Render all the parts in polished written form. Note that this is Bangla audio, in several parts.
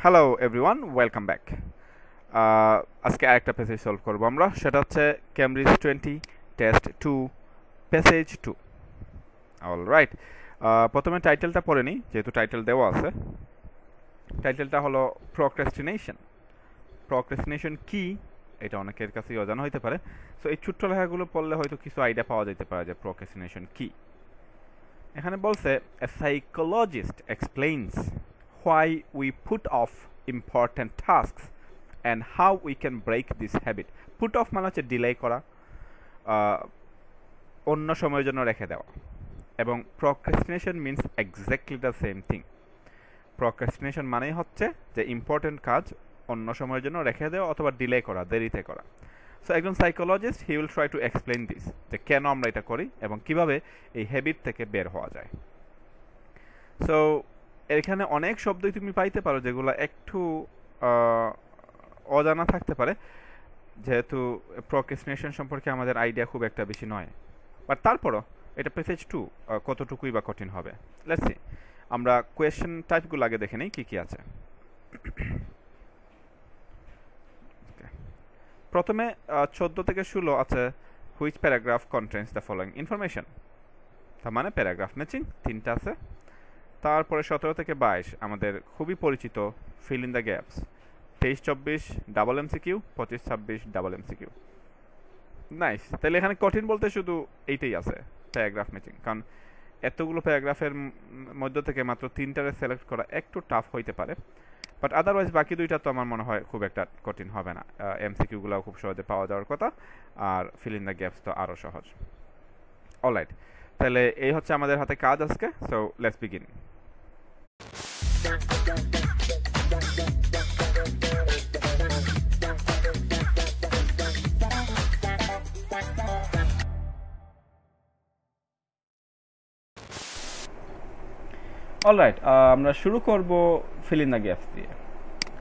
Hello everyone, welcome back. আজকে আরেকটা প্যাসেজ সলভ করবো আমরা, সেটা হচ্ছে ক্যামব্রিজ 20 টেস্ট 2 প্যাসেজ 2। অলরাইট, প্রথমে টাইটেলটা পড়ে নিই, যেহেতু টাইটেল দেওয়া আছে। টাইটেলটা হলো প্রোক্রাস্টিনেশন। প্রোক্রাস্টিনেশন কি এটা অনেকের কাছেই অজানা হইতে পারে। সো এই ছোট্ট লেখাগুলো পড়লে হয়তো কিছু আইডিয়া পাওয়া যেতে পারে যে প্রোক্রাস্টিনেশন কি। এখানে বলছে, এ psychologist explains why we put off important tasks and how we can break this habit. Put off মানে হচ্ছে ডিলে করা, অন্য সময়ের জন্য রেখে দেওয়া, এবং procrastination means exactly the same thing. procrastination মানেই হচ্ছে যে ইম্পর্টেন্ট কাজ অন্য সময়ের জন্য রেখে দেওয়া অথবা ডিলে করা, দেরিতে করা। সো একজন psychologist he will try to explain this, যে কেন আমরা এটা করি এবং কিভাবে এই হ্যাবিট থেকে বের হওয়া যায়। সো এখানে অনেক শব্দই তুমি পাইতে পারো যেগুলো একটু অজানা থাকতে পারে, যেহেতু প্রোক্রাস্টিনেশন সম্পর্কে আমাদের আইডিয়া খুব একটা বেশি নয়। বাট তারপরও এটা প্যাসেজ 2 কতটুকুই বা কঠিন হবে। লেটস সি, আমরা কোয়েশ্চেন টাইপগুলো আগে দেখে নিই কি কি আছে। প্রথমে 14 থেকে 16 আছে which paragraph contains the following information, তার মানে প্যারাগ্রাফ ম্যাচিং 3টা আছে। তারপরে 17 থেকে 22 আমাদের খুবই পরিচিত fill in the gaps, 23-24 double MCQ, 25-26 double MCQ. Nice, তাহলে এখানে কঠিন বলতে শুধু এইটাই আছে, প্যারাগ্রাফ ম্যাচিং। কারণ এতগুলো প্যারাগ্রাফের মধ্য থেকে মাত্র 3টারে সিলেক্ট করা একটু টাফ হইতে পারে, বাট আদারওয়াইজ বাকি দুইটা তো আমার মনে হয় খুব একটা কঠিন হবে না। এমসিকিউগুলো খুব সহজে পাওয়া যাওয়ার কথা, আর ফিল ইন দ্য গ্যাপস তো আরও সহজ। অলরাইট, তাহলে এই হচ্ছে আমাদের হাতে কাজ আজকে। So let's begin. অলরাইট, আমরা শুরু করব ফিল ইন দ্য গ্যাপস দিয়ে।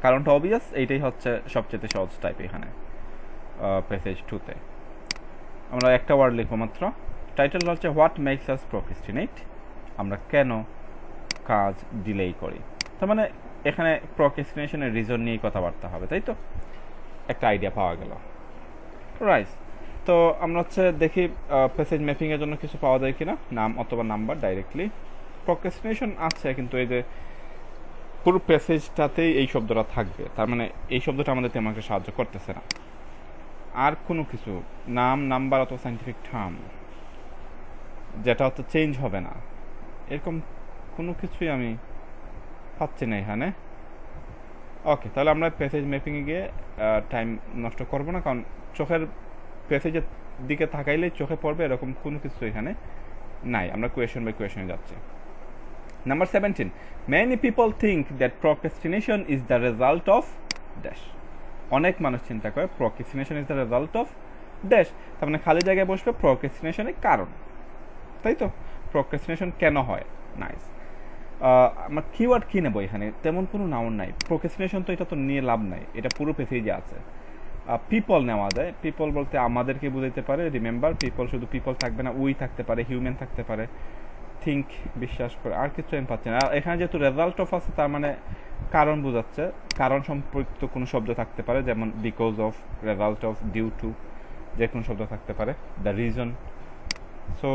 কারণটা অবভিয়াস, এইটাই হচ্ছে সবচেয়ে সহজ টাইপ এখানে প্যাসেজ 2তে। আমরা একটা ওয়ার্ড লিখবো মাত্র। টাইটেল হচ্ছে হোয়াট মেক্স আস প্রোক্রাস্টিনেট, আমরা কেন কাজ ডিলে করি। তার মানে এখানে প্রোক্রাস্টিনেশনের রিজন নিয়ে কথাবার্তা হবে, তাই তো? একটা আইডিয়া পাওয়া গেল। রাইট, তো আমরা হচ্ছে দেখি প্যাসেজ ম্যাপিংয়ের জন্য কিছু পাওয়া যায় কিনা, নাম অথবা নাম্বার ডাইরেক্টলি। প্রোক্রাস্টিনেশন আছে, কিন্তু এই যে পুরো প্যাসেজটাতেই এই শব্দটা থাকবে, তার মানে এই শব্দটা আমাদের তেমন একটা সাহায্য করতেছে না। আর কোনো কিছু নাম, নাম্বার অথবা সাইন্টিফিক টার্ম যেটা হচ্ছে চেঞ্জ হবে না, এরকম কোনো কিছুই আমি পাচ্ছি না এখানে। ওকে, তাহলে আমরা প্যাসেজ ম্যাপিংয়ে গিয়ে টাইম নষ্ট করব না, কারণ চোখের প্যাসেজের দিকে তাকাইলেই চোখে পড়বে এরকম কোনো কিছু এখানে নাই। আমরা কোয়েশন বাই কোয়েশনে যাচ্ছি। Number 17. Many people think that procrastination is the result of dash. অনেক মানুষ চিন্তা করে procrastination is the result of dash, তার মানে খালি জায়গায় বসবে procrastinationের কারণ, তাই তো? procrastination কেন হয়? নাইস। আমরা কিওয়ার্ড কি নেব এখানে? তেমন কোনো নাউন নাই। procrastination তো এটা তো নিয়ে লাভ নাই, এটা পুরো পেজে আছে। পিপল নেওয়া যায়। পিপল বলতে আমাদেরকে বুঝাইতে পারে। রিমেম্বার, পিপল শুধু পিপল থাকবে না, উই থাকতে পারে, হিউম্যান থাকতে পারে, থিঙ্ক, বিশ্বাস করে, আর কিছু আমি পাচ্ছি না। আর এখানে যেহেতু রেজাল্ট অফ আছে, তার মানে কারণ বোঝাচ্ছে। কারণ সম্পর্কিত কোনো শব্দ থাকতে পারে, যেমন because of, result of, due to, যে কোনো শব্দ থাকতে পারে, দ্য রিজন। সো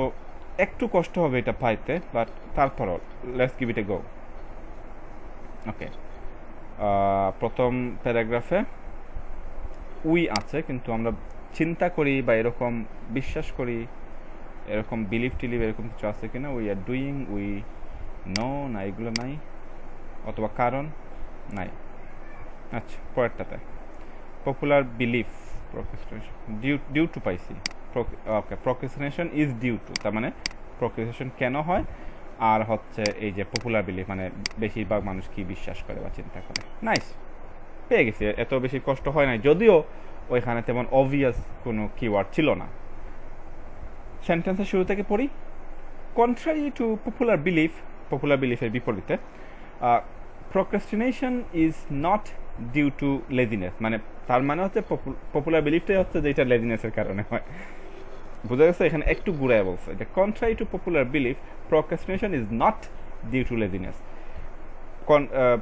একটু কষ্ট হবে এটা পাইতে, বাট তারপরও লেটস গিভ ইট এ গো। ওকে, প্রথম প্যারাগ্রাফে উই আছে, কিন্তু আমরা চিন্তা করি বা এরকম বিশ্বাস করি, এরকম বিলিভ টিলিভ এরকম কিছু আছে কিনা? We are doing, we know, না এগুলো নাই, অথবা কারণ নাই। আচ্ছা, পরেরটাতে popular belief, procrastination due to পাইছি। Okay, procrastination is due to, তার মানে প্রোক্রাস্টিনেশন কেন হয়, আর হচ্ছে এই যে পপুলার বিলিফ মানে বেশিরভাগ মানুষ কি বিশ্বাস করে বা চিন্তা করে। নাইস, পেয়ে গেছি। এত বেশি কষ্ট হয় নাই, যদিও ওইখানে তেমন অবভিয়াস কোনো কিওয়ার্ড ছিল না। সেন্টেন্সের শুরু থেকে পড়ি। Contrary to popular belief, popular বিলিফের বিপরীতে, procrastination is not due to laziness, মানে তার মানে হচ্ছে পপুলার বিলিফটাই হচ্ছে যে এটা লেজিনেসের কারণে হয়। বোঝা গেছে? এখানে একটু ঘুরায় বলছে যে contrary to popular belief, procrastination is not due to laziness.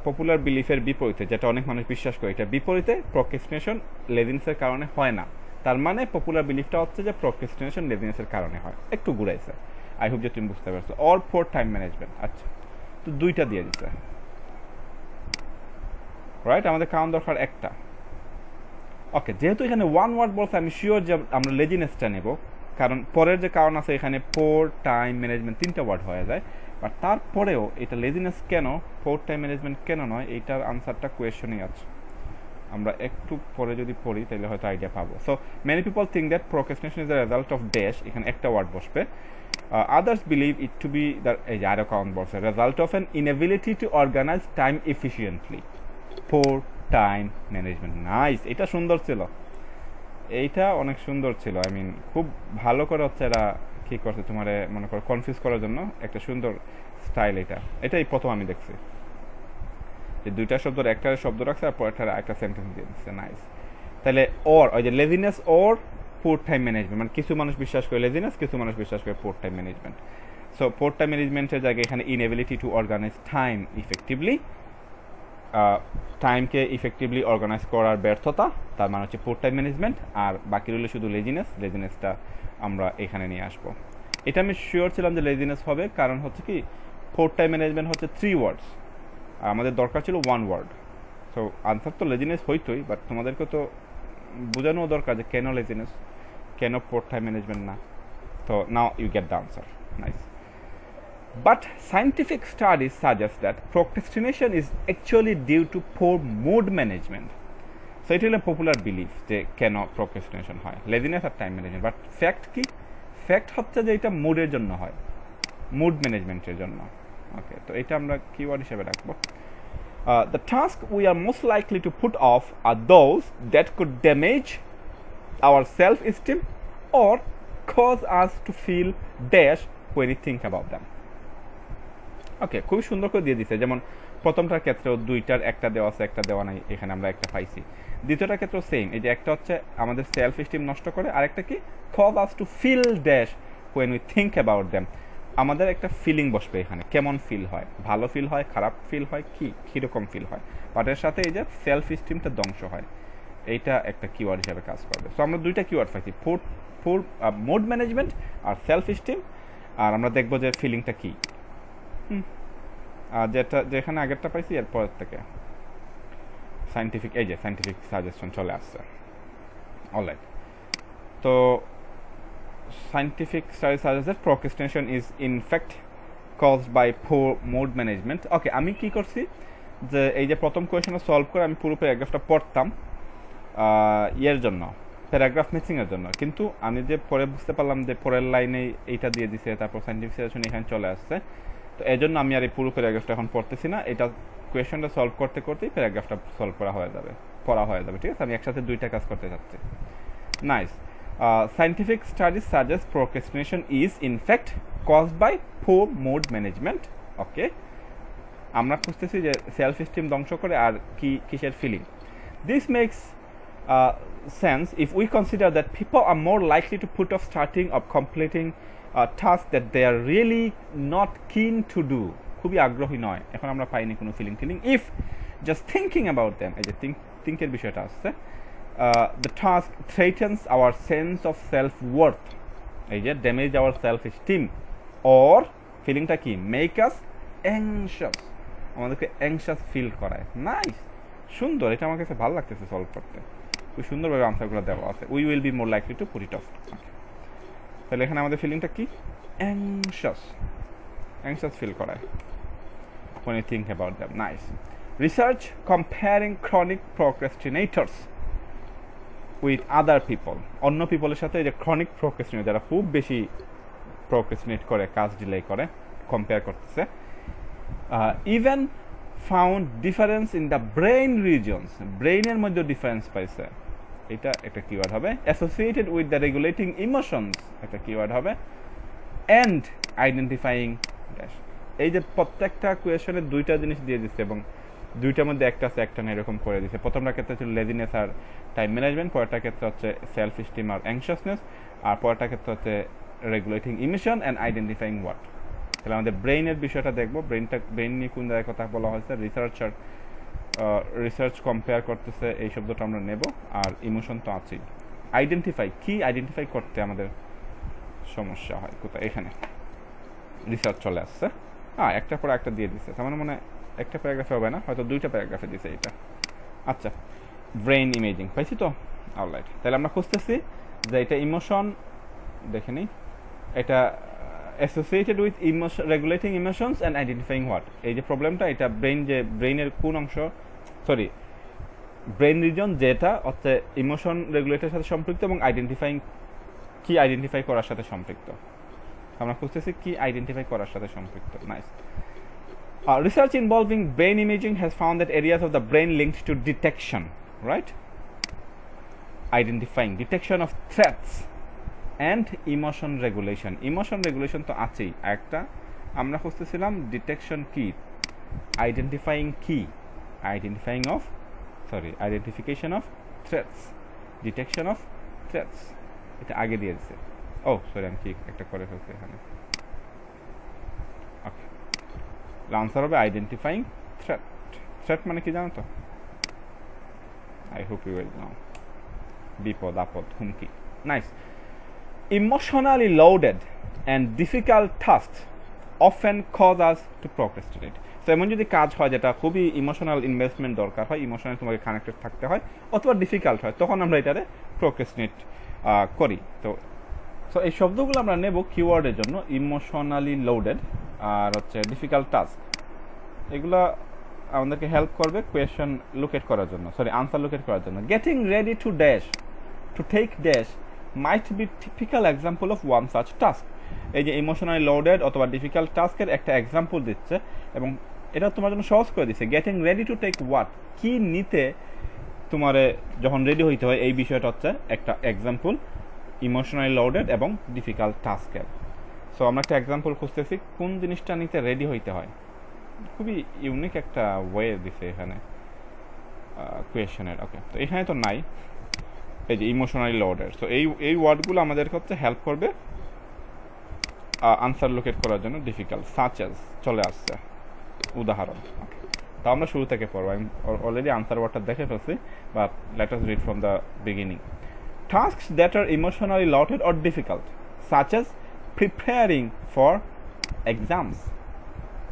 Popular বিলিফের বিপরীতে, যেটা অনেক মানুষ বিশ্বাস করে, এটা বিপরীতে প্রোক্রাস্টিনেশন লেজিনেসের কারণে হয় না। তার মানে পপুলার বিলিফটা হচ্ছে যে প্রোক্রাস্টিনেশন লেজিনেসের কারণে হয়। একটু ঘুরাইছে, আই হোপ যে তুমি বুঝতে পারছো। Or for time management. আচ্ছা, তো দুইটা দিয়ে দিচ্ছে, রাইট? আমাদের কারণ দরকার একটা। ওকে, যেহেতু এখানে ওয়ান ওয়ার্ড বলছে, আমি শিওর যে আমরা লেজিনেসটা নেব, কারণ পরের যে কারণ আছে এখানে পোর টাইম ম্যানেজমেন্ট তিনটা ওয়ার্ড হয়ে যায়। বাট তারপরেও এটা লেজিনেস কেন, পোর টাইম ম্যানেজমেন্ট কেন নয়, এইটার আনসারটা কোয়েশনেই আছে। আমরা একটু পরে যদি পড়ি তাহলে হয়তো আইডিয়া পাবো। So many people think that procrastination is the result of dash, এখানে একটা ওয়ার্ড বসবে। Others believe it to be the, এই যে আরো কারণ বলছে, result of an inability to organise time efficiently, poor time management. Nice, এটা সুন্দর ছিল, এইটা অনেক সুন্দর ছিল। আই মিন খুব ভালো করে হচ্ছে এরা কি করছে তোমার মনে করো কনফিউজ করার জন্য একটা সুন্দর স্টাইল। এটাই প্রথম আমি দেখছি যে দুইটা শব্দের একটা শব্দ রাখছে আর পরেরটা একটা সেন্টেন্স দিয়ে দিচ্ছে। নাইস। তাহলে ওর ওই যে লেজিনেস ওর পোর টাইম ম্যানেজমেন্ট, মানে কিছু মানুষ বিশ্বাস করে লেজিনেস, কিছু মানুষ বিশ্বাস করে poor time management. So poor time ম্যানেজমেন্টের জায়গায় এখানে inability to organise time effectively, টাইমকে ইফেক্টিভলি অর্গানাইজ করার ব্যর্থতা, তার মানে হচ্ছে পোর টাইম ম্যানেজমেন্ট। আর বাকি রইল শুধু লেজিনেসটা আমরা এখানে নিয়ে আসবো। এটা আমি শিওর ছিলাম যে লেজিনেস হবে, কারণ হচ্ছে কি পোর টাইম ম্যানেজমেন্ট হচ্ছে 3 ওয়ার্ডস, আর আমাদের দরকার ছিল 1 ওয়ার্ড। সো আনসার তো লেজিনেস হইতোই, বাট তোমাদেরকে তো বোঝানো দরকার যে কেন লেজিনেস, কেন পোর টাইম ম্যানেজমেন্ট না। তো now you get the answer. Nice. But scientific studies suggest that procrastination is actually due to poor mood management. So it is a popular belief যে কেন procrastination হয়, laziness R time management. But fact কি? Fact হচ্ছে যে এটা মুডের জন্য হয়, মুড ম্যানেজমেন্টের জন্য। ওকে, তো এটা আমরা কিওয়ার্ড হিসেবে রাখবো। The tasks we are most likely to put off are those that could damage our self-esteem or cause us to feel dash when we think about them. ওকে, খুবই সুন্দর করে দিয়ে দিছে। যেমন প্রথমটার ক্ষেত্রেও দুইটার একটা দেওয়া আছে, একটা দেওয়া নাই, এখানে আমরা একটা পাইছি। দ্বিতীয়টার ক্ষেত্রেও সেম, এই যে একটা হচ্ছে আমাদের সেলফ এস্টিম নষ্ট করে, আর একটা কি cause us to feel dash when we think about them. আমাদের একটা ফিলিং বসবে এখানে, কেমন ফিল হয়, ভালো ফিল হয়, খারাপ ফিল হয়, কীরকম ফিল হয়, বাট এর সাথে এই যে সেলফ এস্টিমটা ধ্বংস হয়, এইটা একটা কিওয়ার্ড হিসাবে কাজ করবে। সো আমরা দুইটা কিওয়ার্ড পাইছি, পোর মুড ম্যানেজমেন্ট আর সেলফ এস্টিম। আর আমরা দেখবো যে ফিলিংটা কী। যেটা যেখানে আগেরটা পাইছি এরপরের থেকে সায়েন্টিফিক, এই যে সায়েন্টিফিক সাজেশন চলে আসছে। অলরাইট, তো scientific study suggest that procrastination is in fact caused by poor mood management. Okay, আমি কি করছি যে এই যে প্রথম কোয়েশনটা সলভ করে আমি পুরো প্যারাগ্রাফটা পড়তাম ইয়ের জন্য, প্যারাগ্রাফ ম্যাচিংয়ের জন্য, কিন্তু আমি যে পরে বুঝতে পারলাম যে পরের লাইনে এইটা দিয়ে দিছে, তারপর সায়েন্টিফিক সাজেশন এখানে চলে আসছে। তো এই জন্য আমি আর এই পুরো প্যারাগ্রাফটা এখন পড়তেছি না, এটা কোয়েশনটা সলভ করতে করতেই প্যারাগ্রাফটা সলভ করা হয়ে যাবে, পড়া হয়ে যাবে। ঠিক আছে, আমি একসাথে দুইটা কাজ করতে চাচ্ছি। Nice. Scientific studies suggest procrastination is in fact caused by poor mood management. Okay, আমরা খুঁজতেছি যে সেলফ এস্টিম ধ্বংস করে আর কিসের feeling. This makes sense if we consider that people are more likely to put off starting of completing task that they are really not keen to do, খুবই আগ্রহী নয়, এখন আমরা পাইনি কোনো feeling. if just thinking about them, এই যে থিঙ্কের বিষয়টা আসছে, the task threatens our sense of self-worth, এই যে damage our self-esteem, or ফিলিংটা কি make us anxious, আমাদেরকে anxious ফিল করায়। নাইস, সুন্দর, এটা আমার কাছে ভালো লাগতেছে সলভ করতে, খুব সুন্দরভাবে আনসারগুলো দেওয়া আছে। we will be more likely to put it off। তাহলে এখানে আমাদের ফিলিংটা কি অ্যাংশাস ফিল করায় when you think about them. Nice. Research comparing chronic procrastinators with other people, অন্য পিপলের সাথে যে chronic procrastinator যারা খুব বেশি procrastinate করে, কাজ ডিলে করে, কম্পেয়ার করতেছে। even found difference in the brain regions, ব্রেইনের মধ্যে ডিফারেন্স পাইছে, এটা একটা কিওয়ার্ড হবে। Associated with the regulating emotions, একটা কিওয়ার্ড হবে। অ্যান্ড আইডেন্টিফাইং ড্যাশ, এই যে প্রত্যেকটা কোয়েশনে দুইটা জিনিস দিয়ে দিচ্ছে এবং দুইটার মধ্যে একটা আছে একটা না, এরকম করে দিচ্ছে। প্রথমটার ক্ষেত্রে ছিল লেজিনেস আর টাইম ম্যানেজমেন্ট, পরেরটার ক্ষেত্রে হচ্ছে সেলফ এস্টিম আর অ্যাংশাসনেস, আর পরেরটার ক্ষেত্রে হচ্ছে regulating emotion and identifying what. তাহলে আমাদের ব্রেইনের বিষয়টা দেখবো, ব্রেইন নিয়ে কোন জায়গায় কথা বলা হয়েছে, রিসার্চ কম্পেয়ার করতেছে, এই শব্দটা আমরা নেব। আর ইমোশন তো আছেই। আইডেন্টিফাই করতে আমাদের সমস্যা হয় কোথায়, এখানে রিসার্চ চলে আসছে। একটার পর একটা দিয়ে দিচ্ছে, তার মানে একটা প্যারাগ্রাফে হবে না, হয়তো 2টা প্যারাগ্রাফে দিছে এটা। আচ্ছা, ব্রেইন ইমেজিং পাইছি তো, অলরাইট। তাহলে আমরা খুঁজতেছি যে এটা ইমোশন, দেখে নিই, এটা associated with regulating emotions and identifying what. এই যে প্রবলেমটা, এটা ব্রেইনের কোন অংশ, ব্রেইন রিজন যেটা হচ্ছে ইমোশন রেগুলেটের সাথে সম্পৃক্ত এবং আইডেন্টিফাই করার সাথে সম্পৃক্ত। আমরা খুঁজতেছি কি আইডেন্টিফাই করার সাথে সম্পৃক্ত। Nice. Research involving brain imaging has found that areas of the brain linked to detection, right? Identifying, detection of threats and emotion regulation. Emotion regulation তো আছেই, একটা আমরা খুঁজতেছিলাম ডিটেকশন কি, identification of threats, detection of threats, এটা আগে দিয়ে দিছে। আমি ঠিক একটা করে ফেলছি এখানে। ওকে, আনসার হবে আইডেন্টিফাইং থ্রেট মানে কি জানো তো? I hope you will know. বিপদ আপদ হুমকি। Nice. Emotionally loaded and difficult task often cause us to procrastinate. তো এমন যদি কাজ হয় যেটা খুবই ইমোশনাল ইনভেস্টমেন্ট দরকার হয়, ইমোশনালি তোমাকে কানেক্টেড থাকতে হয়, অথবা ডিফিকাল্ট হয়, তখন আমরা এটারে প্রোক্রাস্টিনেট করি। তো এই শব্দগুলো আমরা নেব কিওয়ার্ডের জন্য, ইমোশনালি লোডেড আর হচ্ছে ডিফিকাল্ট টাস্ক। এগুলো আমাদেরকে হেল্প করবে কোয়েশ্চেন লোকেট করার জন্য, আনসার লোকেট করার জন্য। Getting ready to take dash might be typical example of one such task. এই যে ইমোশনালি লোডেড অথবা ডিফিকাল্ট টাস্কের একটা এক্সাম্পল দিচ্ছে এবং এটা তোমার জন্য সহজ করে দিচ্ছে। Getting ready to take what, কি নিতে তোমারে যখন রেডি হইতে হয়, এই বিষয়টা হচ্ছে একটা এক্সাম্পল ইমোশনালি লোডেড এবং ডিফিকাল্ট টাস্কের। সো আমরা একটা এক্সাম্পল খুঁজতেছি কোন জিনিসটা নিতে রেডি হইতে হয়। খুবই ইউনিক একটা ওয়ে দিছে এখানে কোয়েশনের। ওকে, তো এখানে তো নাই এই যে ইমোশনালি লোডেড। সো এই ওয়ার্ডগুলো আমাদেরকে হচ্ছে হেল্প করবে আনসার লোকেট করার জন্য। ডিফিকাল্ট সাচ এজ চলে আসছে উদাহরণ। ওকে, তো আমরা শুরু থেকে পড়বো। আমি অলরেডি আনসার ওয়ার্ডটা দেখে ফেলছি, but let us read from the beginning. Tasks that are emotionally loaded or difficult, such as preparing for exams.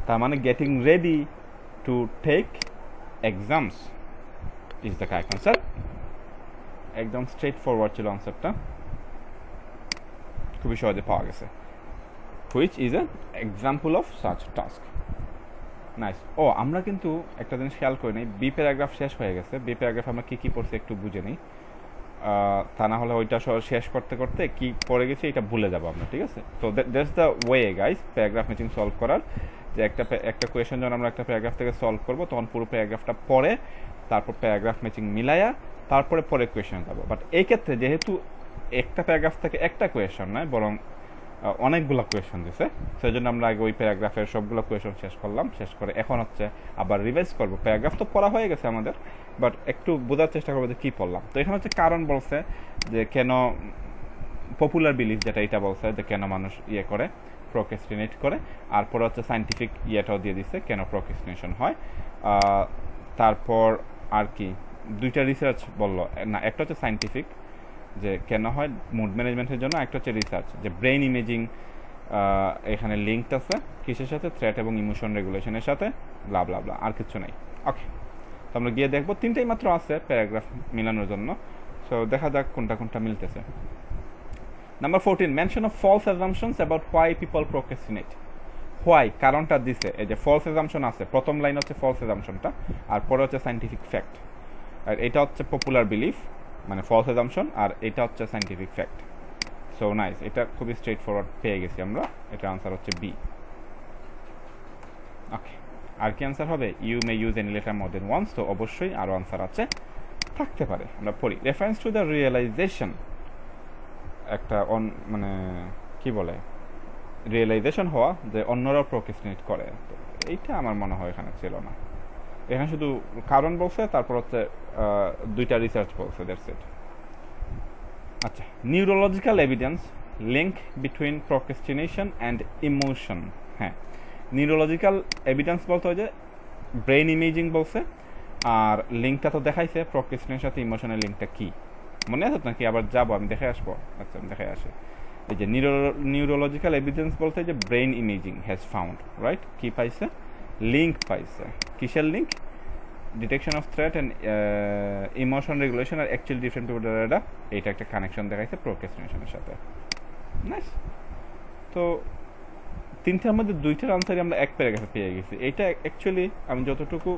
তার মানে getting ready to take exams is the correct answer. একদম স্ট্রেট ফরওয়ার্ড ছিল আনসারটা, খুবই সহজে পাওয়া গেছে। Which is an example of such task. Nice. আমরা কিন্তু একটা জিনিস খেয়াল করি নাই, বি প্যারাগ্রাফ শেষ হয়ে গেছে। বি প্যারাগ্রাফ আমরা কি পড়ছি একটু বুঝে নিই, তা না হলে ওইটা শেষ করতে করতে কি পড়ে গেছে এটা ভুলে যাবো আমরা, ঠিক আছে? তো that's the way guys paragraph matching solve করার, যে একটা কোয়েশন যখন আমরা একটা প্যারাগ্রাফ থেকে সলভ করবো তখন পুরো প্যারাগ্রাফটা পড়ে তারপর প্যারাগ্রাফ ম্যাচিং মিলাইয়া তারপরে কোয়েশন যাবো। বাট এই ক্ষেত্রে যেহেতু একটা প্যারাগ্রাফ থেকে একটা কোয়েশন নয়, বরং অনেকগুলো কোয়েশন দিছে, সেই জন্য আমরা আগে ওই প্যারাগ্রাফের সবগুলো কোয়েশন শেষ করলাম। শেষ করে এখন হচ্ছে আবার রিভাইজ করবো। প্যারাগ্রাফ তো পড়া হয়ে গেছে আমাদের, বাট একটু বোঝার চেষ্টা করবো যে কী পড়লাম। তো এখানে হচ্ছে কারণ বলছে যে কেন, পপুলার বিলিফ যেটা এটা বলছে যে কেন মানুষ করে প্রোক্রাস্টিনেট করে, আর পরে হচ্ছে সাইন্টিফিক ইয়েটাও দিয়ে দিচ্ছে কেন প্রোক্রাস্টিনেশন হয়। তারপর আর কি 2টা রিসার্চ বললো না, একটা হচ্ছে সাইন্টিফিক যে কেন হয় মুড ম্যানেজমেন্টের জন্য, একটা হচ্ছে রিসার্চ যে ব্রেইন ইমেজিং এখানে লিঙ্কড আছে কিসের সাথে, থ্রেট এবং ইমোশন রেগুলেশনের সাথে, ব্লা ব্লা ব্লা, আর কিছু নেই। ওকে, তো আমরা গিয়ে দেখবো 3টাই মাত্র আছে প্যারাগ্রাফ মিলানোর জন্য। সো দেখা যাক কোনটা মিলতেছে। Number 14, mention of false assumptions about why people procrastinate. Why কারণটা দিছে, এই যে ফলস অ্যাজাম্পশন আছে, প্রথম লাইন হচ্ছে ফলস অ্যাজাম্পশনটা, আর পরে হচ্ছে সাইন্টিফিক ফ্যাক্ট। আর এটা হচ্ছে পপুলার বিলিফ মানে ফলস অ্যাজাম্পশন, আর এটা হচ্ছে সাইন্টিফিক ফ্যাক্ট। সো নাইস, এটা খুবই স্ট্রেট ফরওয়ার্ড পেয়ে গেছি আমরা। এটা আনসার হচ্ছে বি। ওকে, আর কি আনসার হবে? You may use any letter more than once. তো অবশ্যই আরও আনসার আছে, থাকতে পারে। আমরা পড়ি। রেফারেন্স টু দ্য রিয়েলাইজেশন, একটা মানে কি বলে, রিয়েলাইজেশন হওয়া যে অন্যরা প্রোক্রাস্টিনেট করে, তো এইটা আমার মনে হয় এখানে ছিল না। এখানে শুধু কারণ বলছে, তারপর হচ্ছে 2টা রিসার্চ বলছে, দ্যাটস ইট। আচ্ছা, neurological evidence link between procrastination and emotion. হ্যাঁ, নিউরোলজিক্যাল এভিডেন্স বলতে হয় যে ব্রেন ইমেজিং বলছে, আর লিঙ্কটা তো দেখাইছে প্রোক্রেস্টিনেশনের সাথে ইমোশনের লিঙ্কটা কি মনে আছে নাকি? আবার যাবো, আমি দেখে আসবো। আচ্ছা, আমি দেখে আসি। এই যে নিউরোলজিক্যাল এভিডেন্স বলতে যে brain imaging has found, right? কি পাইছে? লিঙ্ক পাইছে। কিসের link? Detection of threat and emotion regulation আর অ্যাকচুয়ালি ডিফারেন্ট পিপল, এইটা একটা কানেকশন দেখাইছে প্রোক্রেস্টিনেশনের সাথে। নাইস। তো তিনটার মধ্যে দুইটার আনসারই আমরা এক প্যারাগ্রাফে পেয়ে গেছি। এটা অ্যাকচুয়ালি আমি যতটুকু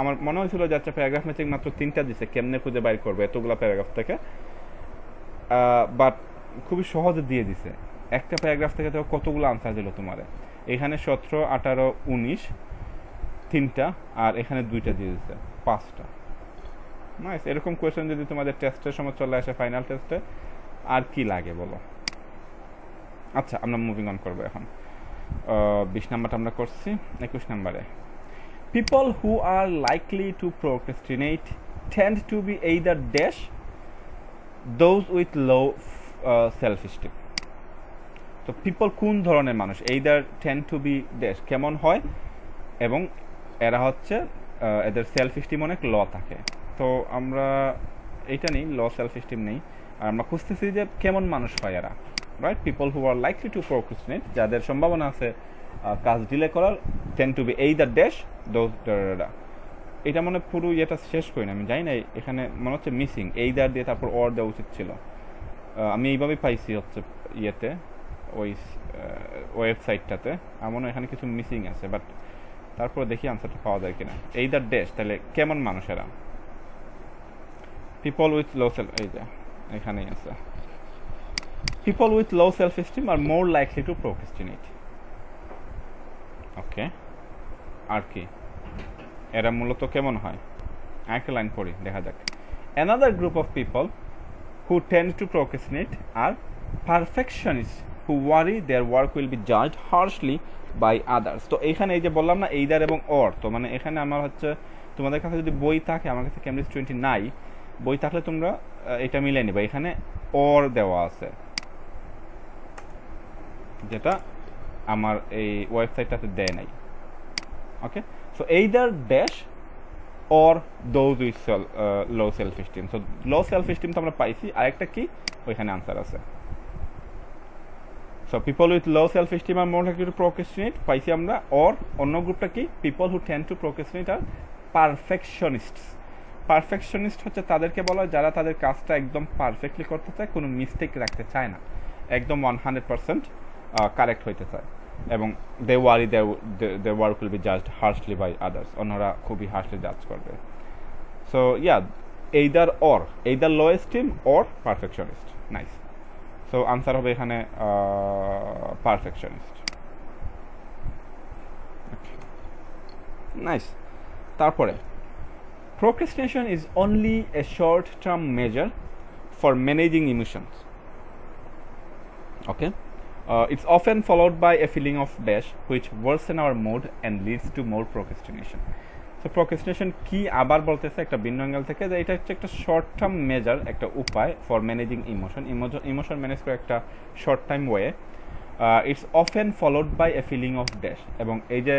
আমার মনে হয়েছিল যে আচ্ছা প্যারাগ্রাফ ম্যাচিং মাত্র 3টা দিছে, কেমনে খুঁজে বাইর করবে এতগুলো প্যারাগ্রাফ থেকে, বাট খুবই সহজে দিয়ে দিছে। একটা প্যারাগ্রাফ থেকে তো কতগুলো আনসার দিল তোমারে, এখানে 17, 18, 19 3টা, আর এখানে 2টা দিয়ে দিচ্ছে, 5টা। নাইস। এরকম কোয়েশ্চেন যদি তোমাদের টেস্টের সময় চলে আসে, ফাইনাল টেস্টে, আর কি লাগে বলো? আচ্ছা, আমরা মুভিং অন করবো এখন। 20 নাম্বারটা আমরা করছি। 21 নাম্বারে, people who are likely to procrastinate tend to be either dash those with low self esteem. তো পিপল কোন ধরনের মানুষ? Either tend to be dash কেমন হয়, এবং এরা হচ্ছে এদের সেলফ স্টিম অনেক ল থাকে। তো আমরা এইটা নেই, লো সেলফ স্টিম নেই, আর আমরা খুঁজতেছি যে কেমন মানুষ হয় এরা, right? People who are likely to procrastinate, যাদের সম্ভাবনা আছে কাজ ডিলে করার, tend to be either dash those. এটা মনে পুরো ইয়েটা শেষ করি না, আমি জানি না, এখানে মনে হচ্ছে মিসিং, এইদার দিয়ে তারপর অর দেওয়া উচিত ছিল। আমি এইভাবেই পাইছি হচ্ছে ইয়েতে, ওই ওয়েবসাইটটাতে। আমার এখানে কিছু মিসিং আছে, বাট তারপর দেখি আনসারটা পাওয়া যায় কিনা। এইদার ড্যাশ, তাহলে কেমন মানুষেরা? পিপল উইথ লো সেলফ, এই যে এখানেই আছে, people with low self esteem are more likely to procrastinate. Okay, আর কি এরা মূলত কেমন হয়? একটা লাইন পড়ি, দেখা যাক। Another group of people who tend to procrastinate are perfectionists who worry their work will be judged harshly by others. তো এখানে এই যে বললাম না এইদার এবং অর, তো মানে এখানে আমার হচ্ছে তোমাদের কাছে যদি বই থাকে, আমার কাছে কেমব্রিজ 20 নাই, বই থাকলে তোমরা এটা মিলিয়ে নিবা। এখানে অর দেওয়া আছে, যেটা আমার এই ওয়েবসাইটটাতে দেয় নাই। Okay, so either dash or those with low self esteem. So low self esteem তো আমরা পাইছি, আরেকটা কি ওইখানে আনসার আছে। So people with low self esteem are more likely to procrastinate পাইছি আমরা, or অন্য গ্রুপটা কি? people who tend to procrastinate are perfectionists. Perfectionist হচ্ছে তাদেরকে বলা হয় যারা তাদের কাজটা একদম পারফেক্টলি করতে চায়, কোনো মিস্টেক রাখতে চায় না, একদম 100% কারেক্ট হইতে চায়, এবং they worry they work will be judged harshly by others, অন্যরা খুবই হার্শলি জাজ করবে। So yeah, either low esteem or perfectionist. Nice. So answer হবে এখানে পারফেকশনিস্ট। নাইস। তারপরে, procrastination is only a short-term measure for managing emotions. Okay, it's often followed by a feeling of dash which worsen our mood and leads to more procrastination. So procrastination কি আবার বলতেছে একটা ভিন্ন অ্যাঙ্গেল থেকে, যে এটা হচ্ছে একটা শর্ট টার্ম মেজার, একটা উপায় ফর ম্যানেজিং ইমোশন ম্যানেজ করে একটা short time way. It's often followed by a feeling of dash, এবং এই যে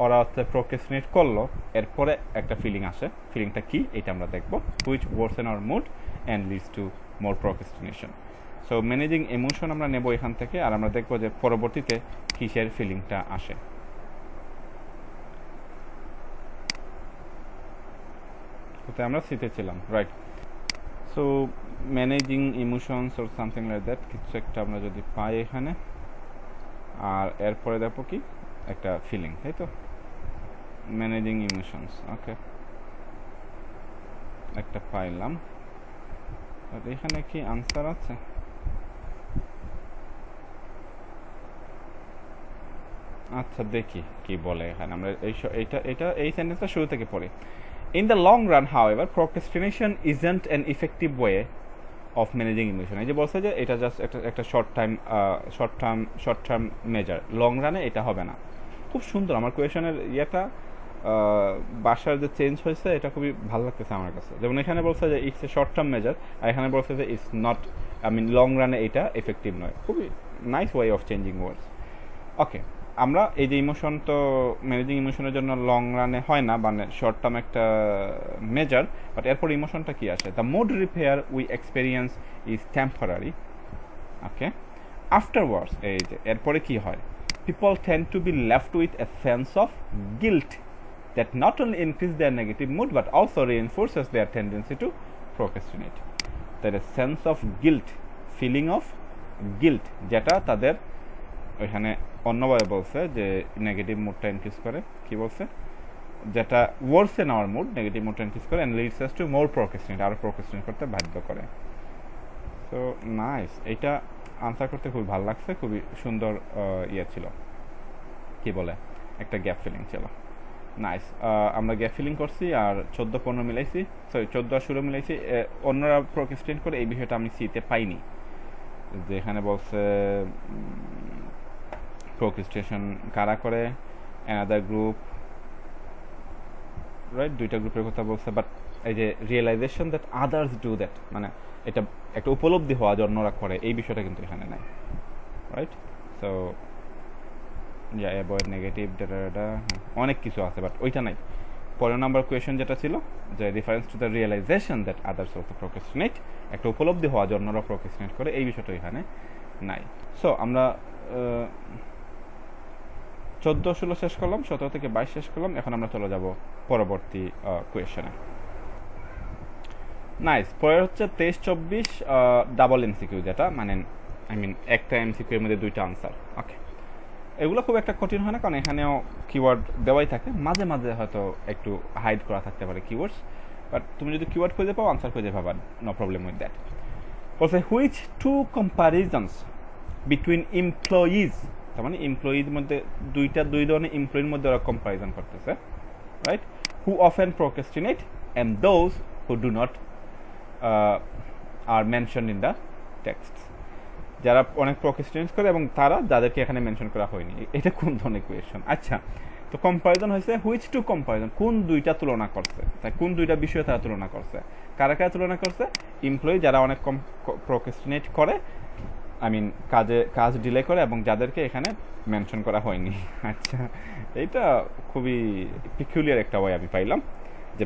ওরা হচ্ছে প্রোক্রেস্টিনেট করলো, এরপরে একটা ফিলিং আসে, ফিলিংটা কি এটা আমরা দেখবো, which worsen our mood and leads to more procrastination. So managing emotion আমরা নেব এখান থেকে, আর আমরা দেখবো যে পরবর্তীতে কিসের ফিলিংটা আসে। কোথায় আমরা শিখেছিলাম, right? So managing emotions or something like that, কিছু একটা আমরা যদি পাই এখানে, আর এরপরে দেখবো কি একটা ফিলিং, তাই তো? ম্যানেজিং ইমোশনস, ওকে, একটা পাইলাম, এখানে কি আনসার আছে? আচ্ছা, দেখি কি বলে এখানে। আমরা এই সেন্টেন্সটা শুরু থেকে পড়ি। In the long run, however, procrastination isn't an effective way of managing emotion. এই যে বলছে যে এটা জাস্ট একটা শর্ট টার্ম মেজার, লং রানে এটা হবে না। খুব সুন্দর, আমার কোয়েশনের ইয়েটা বাসার যে চেঞ্জ হয়েছে এটা খুবই ভালো লাগতেছে আমার কাছে। যেমন এখানে বলছে যে it's a short term measure, আর এখানে বলছে যে ইটস নট, লং রানে এটা এফেক্টিভ নয়। খুবই nice way of changing words. Okay, আমরা এই যে ইমোশন তো ম্যানেজিং ইমোশনের জন্য লং রানে হয় না, মানে শর্ট টার্ম একটা মেজার, বাট এরপর ইমোশনটা কি আসে? The mood repair we experience is temporary, okay. Afterwards, এই যে এরপরে কি হয়? People tend to be left with a sense of guilt that not only increase their negative mood but also reinforces their tendency to procrastinate. There is sense of guilt, feeling of guilt, যেটা তাদের ওইখানে অন্যভাবে বলছে যে নেগেটিভ মুডটা ইনক্রিজ করে। কি বলছে? যেটা ওয়ার্সেন আওয়ার মুড, নেগেটিভ মুডটা ইনক্রিজ করে and leads us to more procrastinate, আরো procrastinate করতে বাধ্য করে। সো নাইস, এইটা আনসার করতে খুবই ভালো লাগছে, খুবই সুন্দর ইয়ে ছিল, কি বলে, একটা গ্যাপ ফিলিং ছিল। নাইস, আমরা গ্যাপ ফিলিং করছি আর 14-15 মিলাইছি, সরি 14 আর 16 মিলাইছি। অন্যরা প্রোক্রাস্টিনেট করে, এই বিষয়টা আমি সিতে পাইনি, যেখানে বলছে প্রোক্রাস্টিনেশন কারা করে, অ্যানাদার গ্রুপ, রাইট, দুইটা গ্রুপের কথা বলছে। বাট এই যে realisation that others do that, মানে এটা একটা উপলব্ধি হওয়া যে অন্যরা করে, এই বিষয়টা কিন্তু এখানে নাই, right. So avoid negative data, অনেক কিছু আছে বাট ওইটা নাই। পরের নাম্বার কোয়েশন যেটা ছিল যে reference to the realisation that others also procrastinate, একটা উপলব্ধি হওয়া যে অন্যরা প্রোক্রাস্টিনেট করে, এই বিষয়টা এখানে নাই। সো আমরা 14-16 শেষ করলাম, 17 থেকে 22 শেষ করলাম। এখন আমরা চলে যাব পরবর্তী কোয়েশনে। নাইস, পরের হচ্ছে 23-24 ডাবল এমসিকিউ, যেটা মানে একটা এমসিকিউ এর মধ্যে দুইটা আনসার, ওকে। এগুলো খুব একটা কঠিন হয় না, কারণ এখানেও কিওয়ার্ড দেওয়াই থাকে, মাঝে মাঝে হয়তো একটু হাইড করা থাকতে পারে কিওয়ার্ডস, বাট তুমি যদি কিওয়ার্ড খুঁজে পাও, আনসার খুঁজে পাবা, নো প্রবলেম উইথ দ্যাট। বলছে which to comparisons between employees, তার মানে এমপ্লয়ির মধ্যে দুই ধরনের এমপ্লয়ির মধ্যে ওরা কম্পারিজন করতেছে, right, who often procrastinate and those who do not are mention in the text, যারা অনেক প্রোক্রাস্টিনেট করে এবং তারা যাদেরকে এখানে মেনশন করা হয়নি। এটা কোন ধরনের কোয়েশন? আচ্ছা, তো কম্পারিজন হয়েছে হুইচ টু কম্পারিজন, কোন দুইটা তুলনা করছে, তাই কোন দুইটা বিষয়ে তারা তুলনা করছে, কারা কারা তুলনা করছে? এমপ্লয়ি যারা অনেক কম প্রোক্রাস্টিনেট করে, কাজ ডিলে করে, এবং যাদেরকে এখানে মেনশন করা হয়নি। আচ্ছা, এইটা খুবই পিকুলিয়ার একটা ওয়ে আমি পাইলাম, যে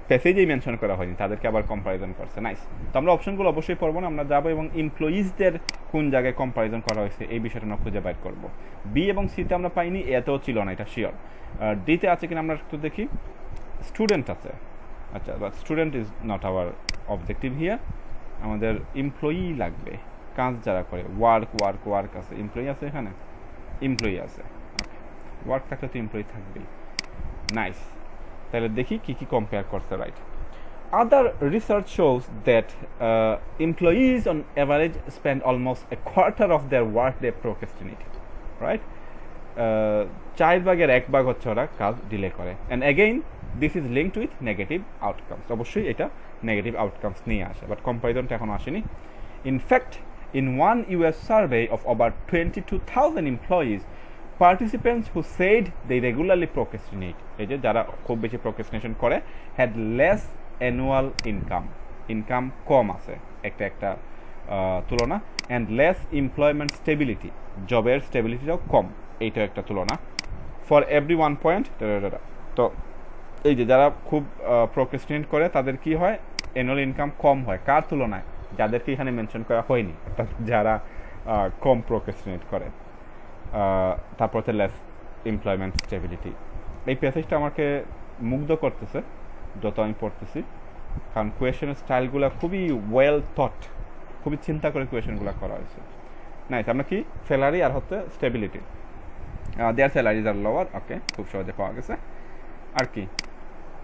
প্যাসেজেই মেনশন করা হয়নি, তাদেরকে আবার কম্পারিজন করছে। নাইস, তো আমরা অপশনগুলো অবশ্যই পড়বো না, আমরা যাবো এবং এমপ্লয়িজদের কোন জায়গায় কম্পারিজন করা হয়েছে এই বিষয়টা আমরা খুঁজে বাইর করবো। বি এবং সিতে আমরা পাইনি, এতেও ছিল না, এটা শিওর। ডিতে আছে কিনা আমরা একটু দেখি। স্টুডেন্ট আছে, আচ্ছা, but student is not our objective here, আমাদের এমপ্লয়ি লাগবে, কাজ যারা করে, ওয়ার্ক আছে, এমপ্লয়ি আছে এখানে, এমপ্লয়ি আছে, ওয়ার্ক থাকলে তো এমপ্লয়ি থাকবেই। নাইস, তাহলে দেখি কি কি কম্পেয়ার করছে, right. Other research shows that employees on average spend almost a quarter of their work day procrastinated, right. 1/4 হচ্ছে ওরা কাজ ডিলে করে, and again this is linked with negative outcomes, অবশ্যই এটা নেগেটিভ আউটকামস নিয়ে আসে, বাট কম্পারিজনটা এখনো আসেনি। In fact in one US survey of about 22,000 employees, participants who said they regularly procrastinate, এই যে যারা খুব বেশি প্রোক্রাস্টিনেশন করে, had less annual income কম আছে, একটা তুলনা, and less employment stability, জবের স্টেবিলিটিটাও কম, এইটা একটা তুলনা। for every 1 point, তো এই যে যারা খুব প্রোক্রাস্টিনেট করে তাদের কি হয়? অ্যানুয়াল ইনকাম কম হয়, কার তুলনায়? যাদেরকে এখানে মেনশন করা হয়নি, অর্থাৎ যারা কম প্রোক্রাস্টিনেট করে। তারপর হচ্ছে লেস এমপ্লয়মেন্ট স্টেবিলিটি। এই প্যাসেজটা আমাকে মুগ্ধ করতেছে যত আমি পড়তেছি, কারণ কোয়েশনের স্টাইলগুলো খুবই ওয়েল থট, খুবই চিন্তা করে কোয়েশনগুলো করা হয়েছে। নাইস, আমরা কি স্যালারি আর হচ্ছে স্টেবিলিটি, দেয়ার স্যালারিজ আর লোয়ার, ওকে, খুব সহজে পাওয়া গেছে। আর কি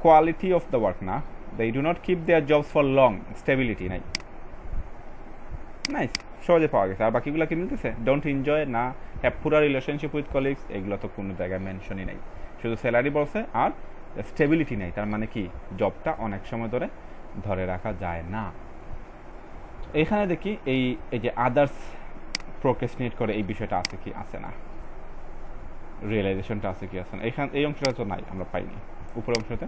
কোয়ালিটি অফ দ্য ওয়ার্ক, না, they do not keep their jobs for long, stability নাই। নাইস, সহজে পাওয়া গেছে। আর বাকিগুলো কি মিলতেছে? ডোন্ট এনজয়, না, have poor relationship with colleagues, এগুলো তো কোনো জায়গায় মেনশনই নাই, শুধু স্যালারি বলছে, আর স্টেবিলিটি নেই, তার মানে কি জবটা অনেক সময় ধরে রাখা যায় না। এখানে দেখি এই যে আদার্স প্রোক্রাস্টিনেট করে, এই বিষয়টা আছে কি আছে না, রিয়েলাইজেশনটা আছে কি আছে না, এই অংশটা তো নাই, আমরা পাইনি। উপরের অংশতে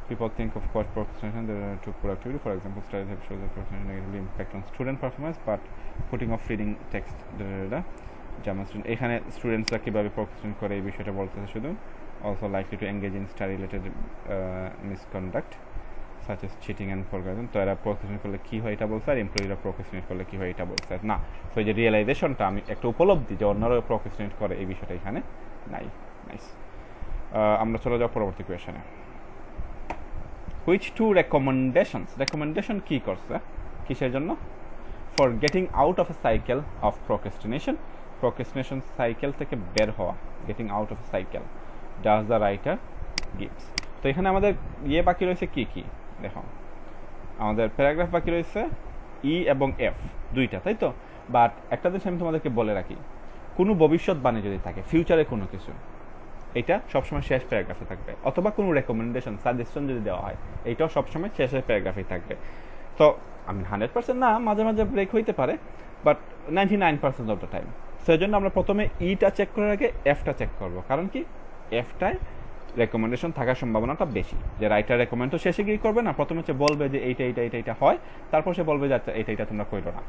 people think of course procrastination to productivity. For example, studies have shown that procrastination negatively impact on student performance, but putting off reading text, যেমন এখানে স্টুডেন্টসরা কীভাবে প্রোক্রাস্টিনেট করে এই বিষয়টা বলতেছে শুধু also likely to engage in study related misconduct such as cheating and forgetting. তো এরা প্রোক্রাস্টিনেট করলে কী হয় এটা বলছে, আর এমপ্লয়িরা প্রোক্রাস্টিনেট করলে কী হয় এটা বলছে না। তো এই যে রিয়েলাইজেশনটা, আমি একটা উপলব্ধি যে অন্যরা প্রোক্রাস্টিনেট করে, এই বিষয়টা এখানে নাই। নাইস। আমরা চলে যাও পরবর্তী কোয়েশনে। হুইচ টু রেকমেন্ডেশন কী করছে কিসের জন্য? For getting out of A cycle of procrastination cycle থেকে বের হওয়া, getting out of A cycle does the writer gives. তো এখানে আমাদের বাকি রয়েছে কি কি দেখো, আমাদের প্যারাগ্রাফ বাকি রয়েছে ই এবং এফ দুইটা, তাই তো। বাট একটা জিনিস আমি তোমাদেরকে বলে রাখি, কোনো ভবিষ্যৎবাণী যদি থাকে, ফিউচারে কোনো কিছু, এটা সবসময় শেষ প্যারাগ্রাফে থাকবে, অথবা কোনো রেকমেন্ডেশন সাজেশন যদি দেওয়া হয়, এইটাও সবসময় শেষের প্যারাগ্রাফেই থাকবে। তো আমি 100% না, মাঝে মাঝে ব্রেক হইতে পারে, বাট 99% অফ দ্য টাইম। সেই জন্য আমরা প্রথমে ইটা চেক করার আগে এফটা চেক করব, কারণ কি এফটায় রেকমেন্ডেশন থাকার সম্ভাবনাটা বেশি। যে রাইটার রেকমেন্ড তো শেষে গিয়ে করবে না, প্রথমে হচ্ছে বলবে যে এইটা হয়, তারপর সে বলবে যে আচ্ছা এইটা তোমরা করো না,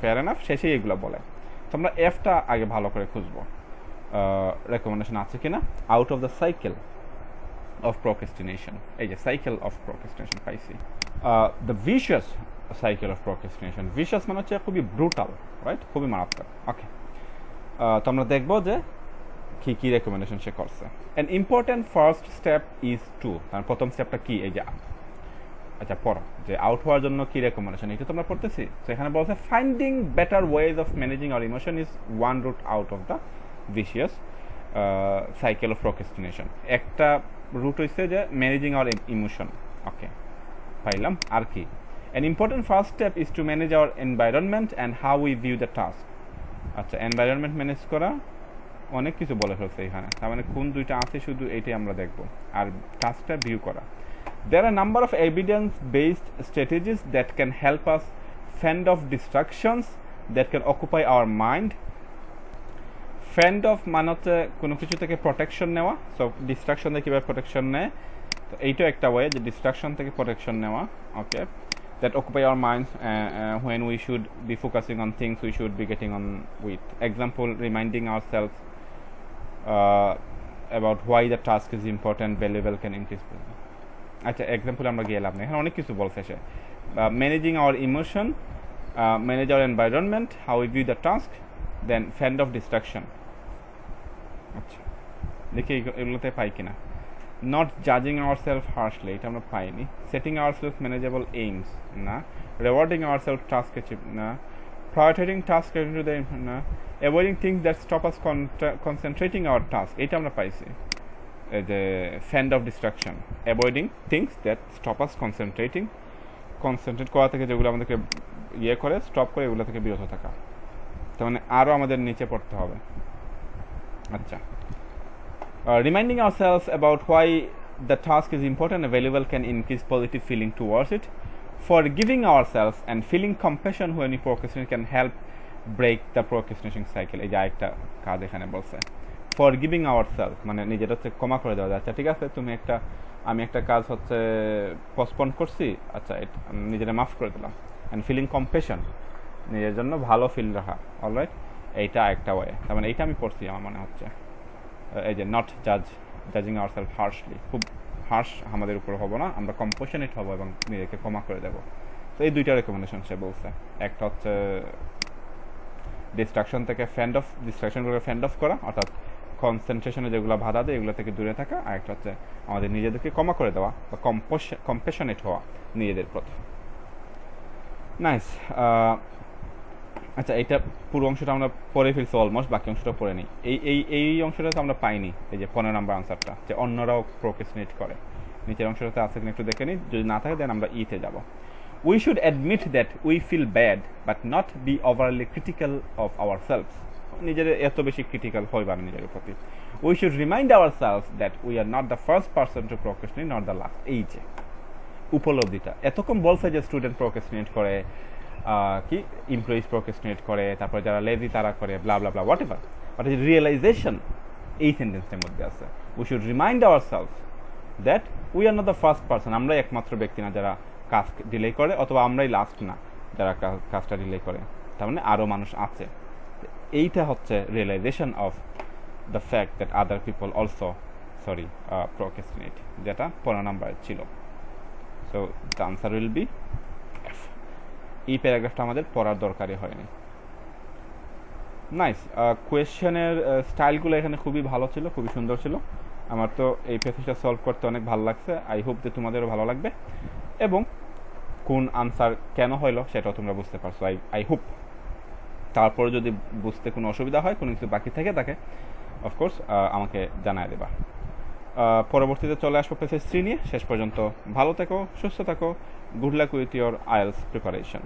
ফেয়ার এনাফ, শেষেই এগুলো বলে। তো আমরা এফটা আগে ভালো করে খুঁজবো, রেকমেন্ডেশন আছে কিনা। Out of the cycle of procrastination, এই যে সাইকেল অফ প্রোক্রাস্টিনেশন পাইছি। The vicious cycle of procrastination, vicious মানে হচ্ছে খুবই ব্রুটাল, রাইট, খুবই মারাত্মক। ওকে, তো আমরা দেখবো যে কি কি রেকমেন্ডেশন সে করছে। An important first step is to, তার প্রথম স্টেপটা কি, এই যে আচ্ছা পড়ো যে আউট হওয়ার জন্য কি রেকমেন্ডেশন, এটা তো আমরা পড়তেছি। তো এখানে বলছে finding better ways of managing our emotion is one route out of the vicious cycle of procrastination. একটা রুট হইছে যে ম্যানেজিং আওয়ার ইমোশন। ওকে, পাইলাম। আর কি, an important first step is to manage our environment and how we view the task। আচ্ছা, এনভায়রনমেন্ট ম্যানেজ করা, অনেক কিছু বলে ফেলছে এখানে, তার মানে কোন দুইটা আছে শুধু এইটাই আমরা দেখব। আর টাস্কটা ভিউ করা, there are a number of evidence based strategies that can help us fend off distractions that can occupy our mind। Fend off মানে হচ্ছে কোনো কিছু থেকে প্রোটেকশন নেওয়া, সো ডিস্ট্রাকশন থেকে কীভাবে প্রোটেকশন নেয়, তো এইটাও একটা ওয়ে যে ডিস্ট্রাকশন থেকে প্রোটেকশন নেওয়া। ওকে, that occupy our minds when we should be focusing on things we should be getting on with. Example, reminding ourselves about why the task is important, valuable, can increase। আচ্ছা, এক্সাম্পল আমরা গেলাম না, এখানে অনেক কিছু বলছে সে। Managing our emotion, manage our environment, how we view the task, then fend off distraction. আচ্ছা, দেখি এগুলোতে পাই কিনা। নট জাজিং আওয়ার সেলফ হার্শলি, এটা আমরা পাইনি। Setting our self manageable aims, না। Rewarding our self task achieve, না। প্রায়োরিটাইজিং টাস্ক না। Avoiding things that stop us concentrating our task, এটা আমরা পাইছি। যে fend off distraction, avoiding things that stop us concentrate করা থেকে যেগুলো আমাদেরকে ইয়ে করে, স্টপ করে, এগুলো থেকে বিরত থাকা। তার মানে আরও আমাদের নিচে পড়তে হবে। আচ্ছা, reminding ourselves about why the task is important and valuable can increase positive feeling towards it. Forgiving ourselves and feeling compassion when we procrastinate can help break the procrastination cycle। এই যে একটা কাজ এখানে বলছে, forgiving ourselves মানে নিজের হচ্ছে ক্ষমা করে দেওয়া। আচ্ছা ঠিক আছে, আমি একটা কাজ হচ্ছে পোস্টপোন করছি, আচ্ছা নিজেরা মাফ করে দিলাম। অ্যান্ড ফিলিং কম্পেশন, নিজের জন্য ভালো ফিল রাখা। অলরাইট, এইটা একটা ওয়ে। তার মানে এইটা আমি পড়ছি, আমার মনে হচ্ছে। এই যে নট জাজিং আওয়ার সেলফ হার্শলি, খুব হার্শ আমাদের উপর হবো না, আমরা কম্পেশনেট হবো এবং নিজেকে ক্ষমা করে দেবো। তো এই দুইটা রেকমেন্ডেশন সে বলছে। একটা হচ্ছে ডিস্ট্রাকশনগুলোকে ফেন্ড অফ করা, অর্থাৎ কনসেন্ট্রেশনে যেগুলো বাধা দেয় এগুলো থেকে দূরে থাকা। আর একটা হচ্ছে আমাদের নিজেদেরকে ক্ষমা করে দেওয়া বা কম্পেশনেট হওয়া নিজেদের প্রতি। নাইস। আচ্ছা, এইটা পুরো অংশটা আমরা পড়ে ফেলছি অলমোস্ট, বাকি অংশটা পড়ে নিই। এই অংশটা তো আমরা পাইনি, এই যে 15 নম্বর আনসারটা, যে অন্যরাও প্রোক্রাস্টিনেট করে। নিচের অংশটাতে আছে কিনা একটু দেখে নিই, যদি না থাকে দেন আমরা ইতে যাব। We should admit that we feel bad but not be overly critical of ourselves. নিজের এত বেশি ক্রিটিক্যাল হইবা না নিজের প্রতি। We should remind ourselves that we are not the first person to procrastinate, not the last. এই যে উপলব্ধিটা, এতক্ষণ বলছে যে স্টুডেন্ট প্রোক্রাস্টিনেট করে, কি এমপ্লয়িজ প্রোক্রাস্টিনেট করে, তারপরে যারা লেজি তারা করে, ব্লা ব্লা ব্লা, হোয়াট এভার, বাট রিয়েলাইজেশন এই সেন্টেন্সটার মধ্যে আছে। We should remind our self that we are not the first person, আমরাই একমাত্র ব্যক্তি না যারা কাজ ডিলে করে, অথবা আমরাই লাস্ট না যারা কাজটা ডিলে করে, তার মানে আরও মানুষ আছে। এইটা হচ্ছে realisation of the fact that other people also procrastinate, যেটা 15 নাম্বার ছিল। So the answer will be F. এই প্যারাগ্রাফটা আমাদের পড়ার দরকারই হয়নি। নাইস। কোয়েশ্চেনের স্টাইলগুলো এখানে খুবই ভালো ছিল, খুবই সুন্দর ছিল। আমার তো এই প্যাসেজটা সলভ করতে অনেক ভালো লাগছে। আই হোপ যে তোমাদেরও ভালো লাগবে, এবং কোন আনসার কেন হইলো সেটাও তোমরা বুঝতে পারছো। I hope. তারপরে যদি বুঝতে কোনো অসুবিধা হয়, কোনো কিছু বাকি থেকে থাকে, অফকোর্স আমাকে জানায় দেবা। পরবর্তীতে চলে আসবো প্যাসেজ 3 নিয়ে। শেষ পর্যন্ত ভালো থেকো, সুস্থ থাকো। Good luck with your IELTS preparation.